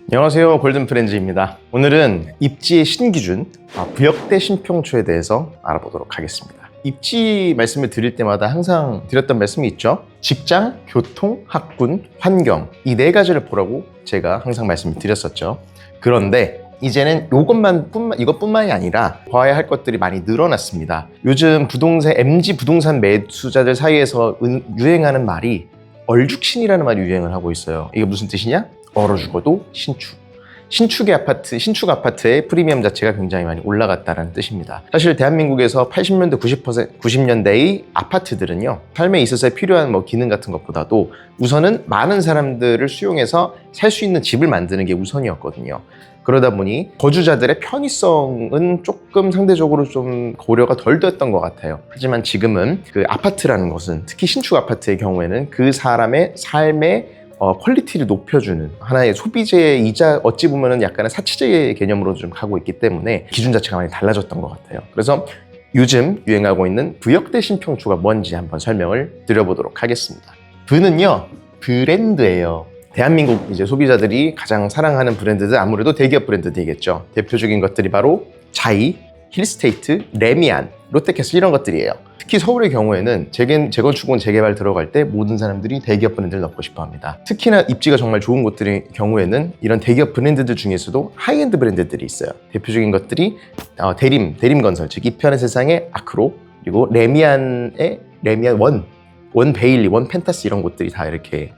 안녕하세요, 골든프렌즈입니다. 오늘은 입지의 신기준, 부역대 신평초에 대해서 알아보도록 하겠습니다. 입지 말씀을 드릴 때마다 항상 드렸던 말씀이 있죠. 직장, 교통, 학군, 환경, 이 네 가지를 보라고 제가 항상 말씀을 드렸었죠. 그런데 이제는 이것뿐만이 아니라 봐야 할 것들이 많이 늘어났습니다. 요즘 MZ 부동산 매수자들 사이에서 유행하는 말이 얼죽신이라는 말이 유행을 하고 있어요. 이게 무슨 뜻이냐? 얼어 죽어도 신축. 신축 아파트의 프리미엄 자체가 굉장히 많이 올라갔다는 뜻입니다. 사실 대한민국에서 80년대, 90년대의 아파트들은요, 삶에 있어서 필요한 기능 같은 것보다도 우선은 많은 사람들을 수용해서 살 수 있는 집을 만드는 게 우선이었거든요. 그러다 보니 거주자들의 편의성은 조금 상대적으로 좀 고려가 덜 됐던 것 같아요. 하지만 지금은 그 아파트라는 것은, 특히 신축 아파트의 경우에는 그 사람의 삶의 퀄리티를 높여주는 하나의 소비재이자 어찌 보면은 약간의 사치재의 개념으로 좀 가고 있기 때문에 기준 자체가 많이 달라졌던 것 같아요. 그래서 요즘 유행하고 있는 부역대 신평초가 뭔지 한번 설명을 드려보도록 하겠습니다. 부는요, 브랜드예요. 대한민국 소비자들이 가장 사랑하는 브랜드들, 아무래도 대기업 브랜드들이겠죠. 대표적인 것들이 바로 자이, 힐스테이트, 레미안, 롯데캐슬 이런 것들이에요. 특히 서울의 경우에는 재건축은 재개발 들어갈 때 모든 사람들이 대기업 브랜드를 넣고 싶어 합니다. 특히나 입지가 정말 좋은 곳들의 경우에는 이런 대기업 브랜드들 중에서도 하이엔드 브랜드들이 있어요. 대표적인 것들이 대림건설, 즉 이편의 세상의 아크로, 그리고 레미안의 레미안 원 베일리, 원 펜타스 이런 곳들이 다 이렇게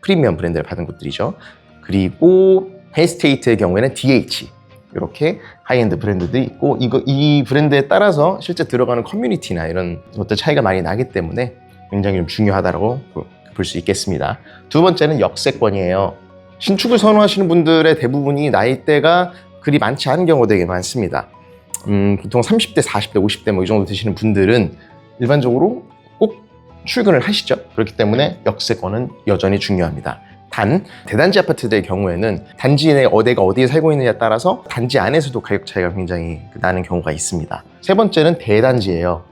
프리미엄 브랜드를 받은 곳들이죠. 그리고 헬스테이트의 경우에는 DH, 이렇게 하이엔드 브랜드들이 있고, 이 브랜드에 따라서 실제 들어가는 커뮤니티나 이런 것들 차이가 많이 나기 때문에 굉장히 좀 중요하다고 볼 수 있겠습니다. 두 번째는 역세권이에요. 신축을 선호하시는 분들의 대부분이 나이대가 그리 많지 않은 경우가 되게 많습니다. 보통 30대, 40대, 50대 이 정도 되시는 분들은 일반적으로 꼭 출근을 하시죠. 그렇기 때문에 역세권은 여전히 중요합니다. 단, 대단지 아파트들의 경우에는 단지 내 어디에 살고 있느냐에 따라서 단지 안에서도 가격 차이가 굉장히 나는 경우가 있습니다. 세 번째는 대단지예요.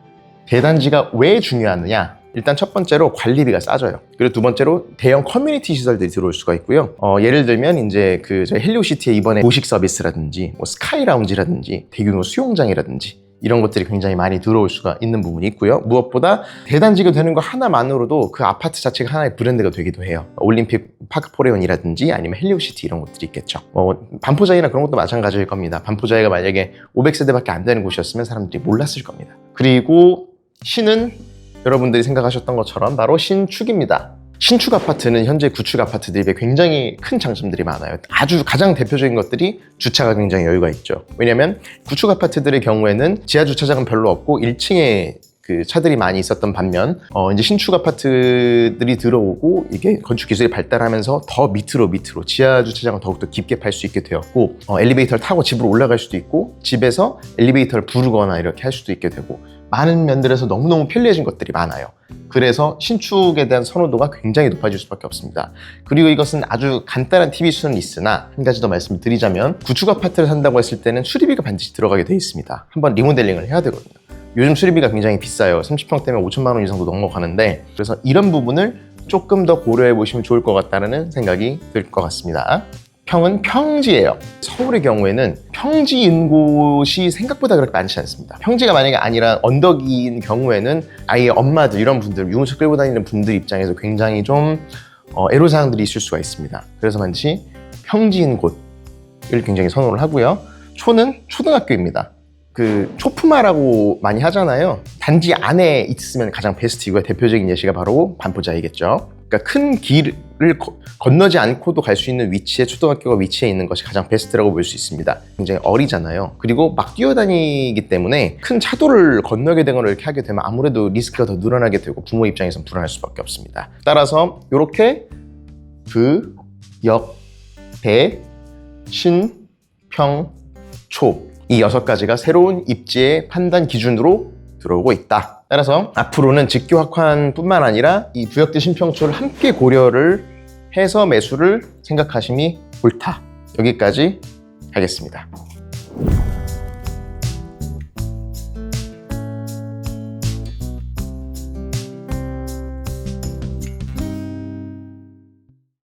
대단지가 왜 중요하느냐? 일단 첫 번째로 관리비가 싸져요. 그리고 두 번째로 대형 커뮤니티 시설들이 들어올 수가 있고요. 예를 들면 저희 헬리오시티에 이번에 도식 서비스라든지 스카이 라운지라든지 대규모 수영장이라든지 이런 것들이 굉장히 많이 들어올 수가 있는 부분이 있고요. 무엇보다 대단지가 되는 것 하나만으로도 그 아파트 자체가 하나의 브랜드가 되기도 해요. 올림픽 파크 포레온이라든지 아니면 헬리오시티 이런 것들이 있겠죠. 반포자이나 그런 것도 마찬가지일 겁니다. 반포자이가 만약에 500세대밖에 안 되는 곳이었으면 사람들이 몰랐을 겁니다. 그리고 신은 여러분들이 생각하셨던 것처럼 바로 신축입니다. 신축 아파트는 현재 구축 아파트들에 비해 굉장히 큰 장점들이 많아요. 가장 대표적인 것들이 주차가 굉장히 여유가 있죠. 왜냐하면 구축 아파트들의 경우에는 지하 주차장은 별로 없고 1층에 그 차들이 많이 있었던 반면 이제 신축 아파트들이 들어오고 이게 건축 기술이 발달하면서 더 밑으로 지하 주차장을 더욱더 깊게 팔 수 있게 되었고, 엘리베이터를 타고 집으로 올라갈 수도 있고 집에서 엘리베이터를 부르거나 이렇게 할 수도 있게 되고, 많은 면들에서 너무너무 편리해진 것들이 많아요. 그래서 신축에 대한 선호도가 굉장히 높아질 수밖에 없습니다. 그리고 이것은 아주 간단한 팁일 수는 있으나 한 가지 더 말씀을 드리자면, 구축 아파트를 산다고 했을 때는 수리비가 반드시 들어가게 돼 있습니다. 한번 리모델링을 해야 되거든요. 요즘 수리비가 굉장히 비싸요. 30평 때문에 5천만 원 이상도 넘어가는데, 그래서 이런 부분을 조금 더 고려해 보시면 좋을 것 같다는 생각이 들 것 같습니다. 평은 평지예요. 서울의 경우에는 평지인 곳이 생각보다 그렇게 많지 않습니다. 평지가 만약에 아니라 언덕인 경우에는 아예 엄마들, 이런 분들, 유모차 끌고 다니는 분들 입장에서 굉장히 좀 애로사항들이 있을 수가 있습니다. 그래서 반드시 평지인 곳을 굉장히 선호를 하고요. 초는 초등학교입니다. 초품화라고 많이 하잖아요. 단지 안에 있으면 가장 베스트이고요. 대표적인 예시가 바로 반포자이겠죠. 그러니까 큰 길을 건너지 않고도 갈 수 있는 위치에 초등학교가 위치해 있는 것이 가장 베스트라고 볼 수 있습니다. 굉장히 어리잖아요. 그리고 막 뛰어다니기 때문에 큰 차도를 건너게 되거나 이렇게 하게 되면 아무래도 리스크가 더 늘어나게 되고 부모 입장에서는 불안할 수밖에 없습니다. 따라서 이렇게 부, 역, 대, 신, 평, 초, 이 6가지가 새로운 입지의 판단 기준으로 들어오고 있다. 따라서 앞으로는 직교 확환뿐만 아니라 이 부역대 신평초를 함께 고려를 해서 매수를 생각하심이 옳다. 여기까지 하겠습니다.